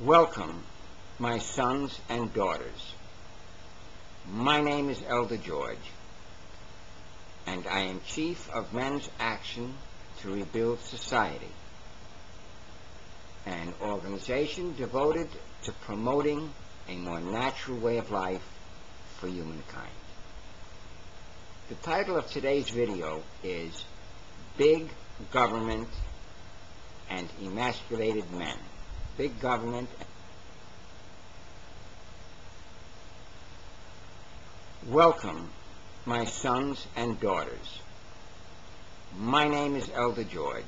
Welcome, my sons and daughters. My name is Elder George, and I am Chief of Men's Action to Rebuild Society, an organization devoted to promoting a more natural way of life for humankind. The title of today's video is Big Government and Emasculated Men. Big Government. Welcome, my sons and daughters. My name is Elder George,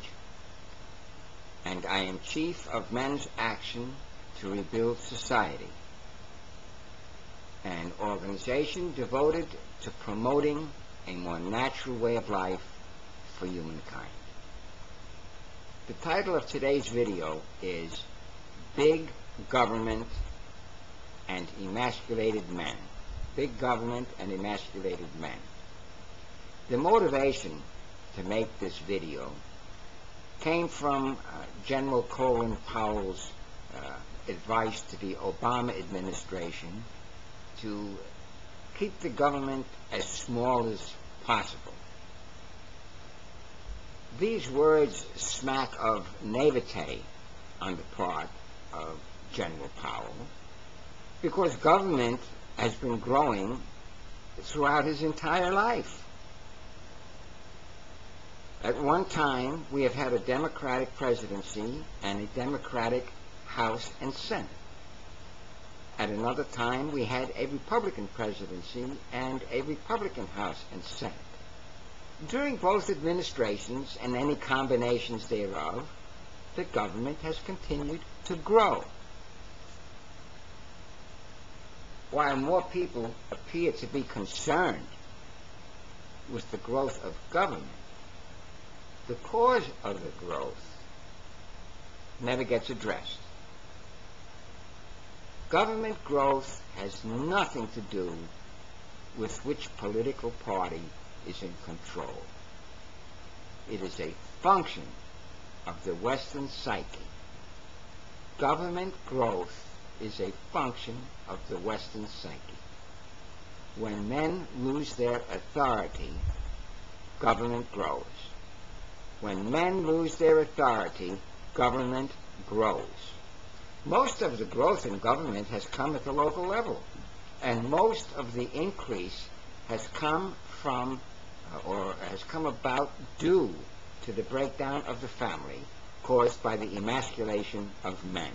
and I am Chief of Men's Action to Rebuild Society, an organization devoted to promoting a more natural way of life for humankind. The title of today's video is Big Government and Emasculated Men. Big Government and Emasculated Men. The motivation to make this video came from General Colin Powell's advice to the Obama administration to keep the government as small as possible. These words smack of naivete on the part of General Powell, because government has been growing throughout his entire life. At one time, we have had a Democratic presidency and a Democratic House and Senate. At another time, we had a Republican presidency and a Republican House and Senate. During both administrations and any combinations thereof, the government has continued to grow. While more people appear to be concerned with the growth of government, the cause of the growth never gets addressed. Government growth has nothing to do with which political party is in control. It is a function of the Western psyche. Government growth is a function of the Western psyche. When men lose their authority, government grows. When men lose their authority, government grows. Most of the growth in government has come at the local level, and most of the increase has come from or has come about due to the breakdown of the family caused by the emasculation of men.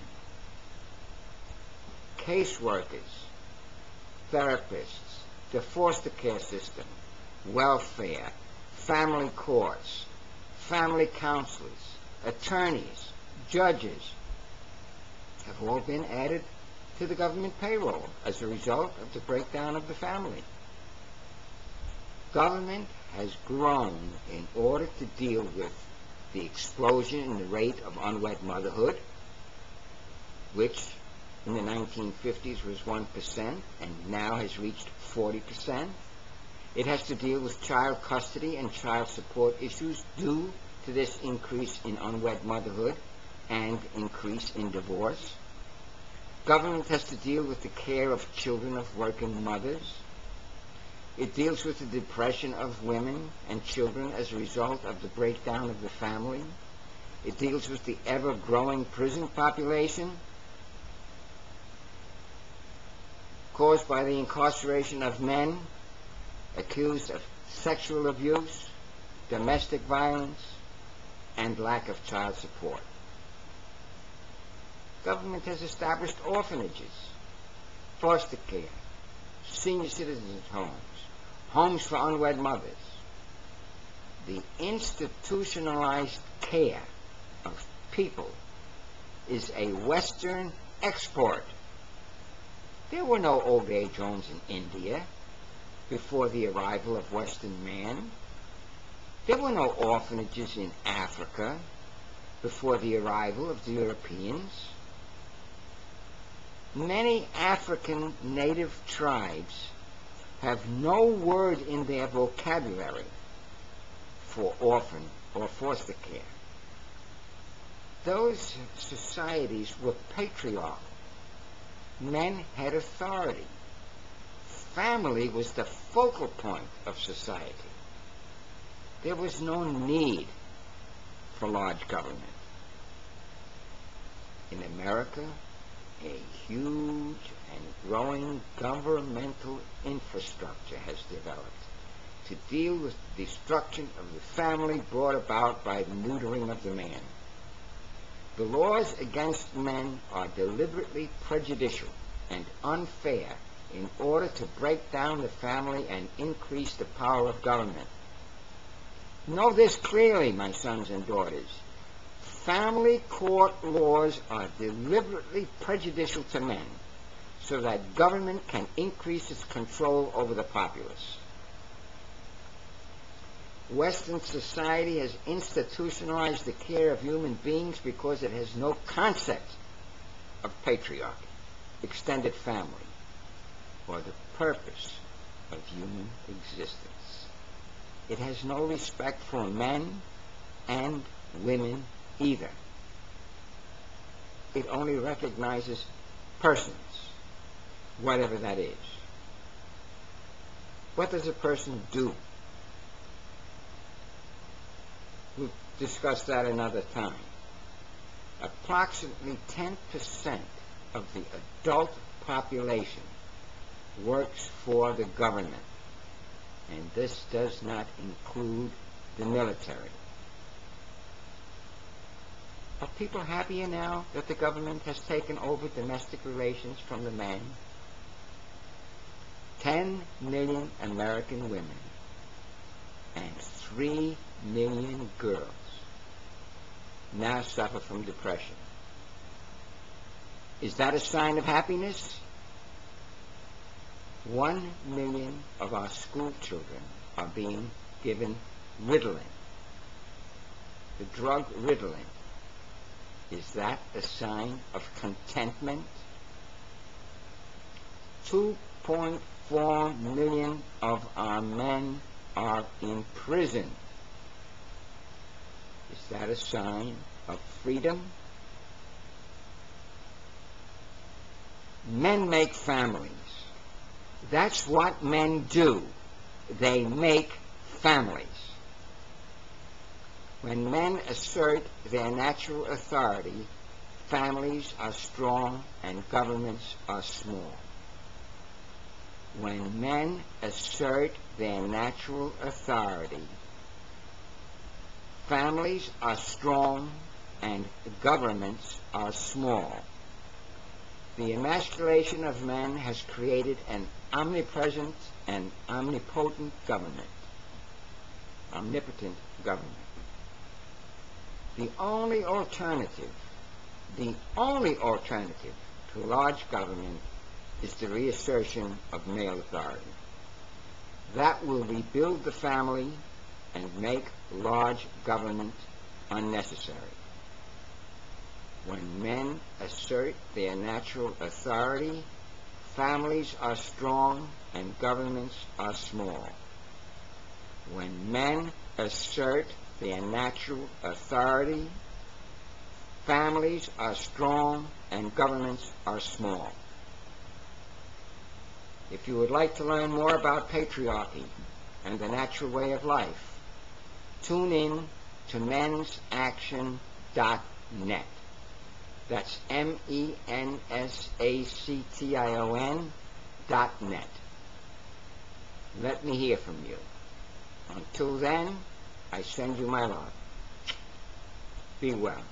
Caseworkers, therapists, the foster care system, welfare, family courts, family counselors, attorneys, judges have all been added to the government payroll as a result of the breakdown of the family. Government has grown in order to deal with the explosion in the rate of unwed motherhood, which in the 1950s was 1% and now has reached 40%. It has to deal with child custody and child support issues due to this increase in unwed motherhood and increase in divorce. Government has to deal with the care of children of working mothers. It deals with the depression of women and children as a result of the breakdown of the family. It deals with the ever-growing prison population caused by the incarceration of men accused of sexual abuse, domestic violence, and lack of child support. Government has established orphanages, foster care, senior citizens' homes, homes for unwed mothers. The institutionalized care of people is a Western export. There were no old age homes in India before the arrival of Western man. There were no orphanages in Africa before the arrival of the Europeans. Many African native tribes have no word in their vocabulary for orphan or foster care. those societies were patriarchal. Men had authority. Family was the focal point of society. There was no need for large government. In America, a huge and growing governmental infrastructure has developed to deal with the destruction of the family brought about by the neutering of the man. The laws against men are deliberately prejudicial and unfair in order to break down the family and increase the power of government. Know this clearly, my sons and daughters. Family court laws are deliberately prejudicial to men so that government can increase its control over the populace. Western society has institutionalized the care of human beings because it has no concept of patriarchy, extended family, or the purpose of human existence. It has no respect for men and women either. It only recognizes persons, whatever that is. What does a person do? We'll discuss that another time. Approximately 10% of the adult population works for the government, and this does not include the military. Are people happier now that the government has taken over domestic relations from the men? 10 million American women and 3 million girls now suffer from depression. Is that a sign of happiness? 1 million of our school children are being given Ritalin. The drug Ritalin. Is that a sign of contentment? 2.4 million of our men are in prison. Is that a sign of freedom? Men make families. That's what men do. They make families. When men assert their natural authority, families are strong and governments are small. When men assert their natural authority, families are strong and governments are small. The emasculation of men has created an omnipresent and omnipotent government. Omnipotent government. The only alternative to large government is the reassertion of male authority. That will rebuild the family and make large government unnecessary. When men assert their natural authority, families are strong and governments are small. When men assert their natural authority, families are strong and governments are small. If you would like to learn more about patriarchy and the natural way of life, tune in to mensaction.net. That's MENSACTION.net. Let me hear from you. Until then, I send you my love. Be well.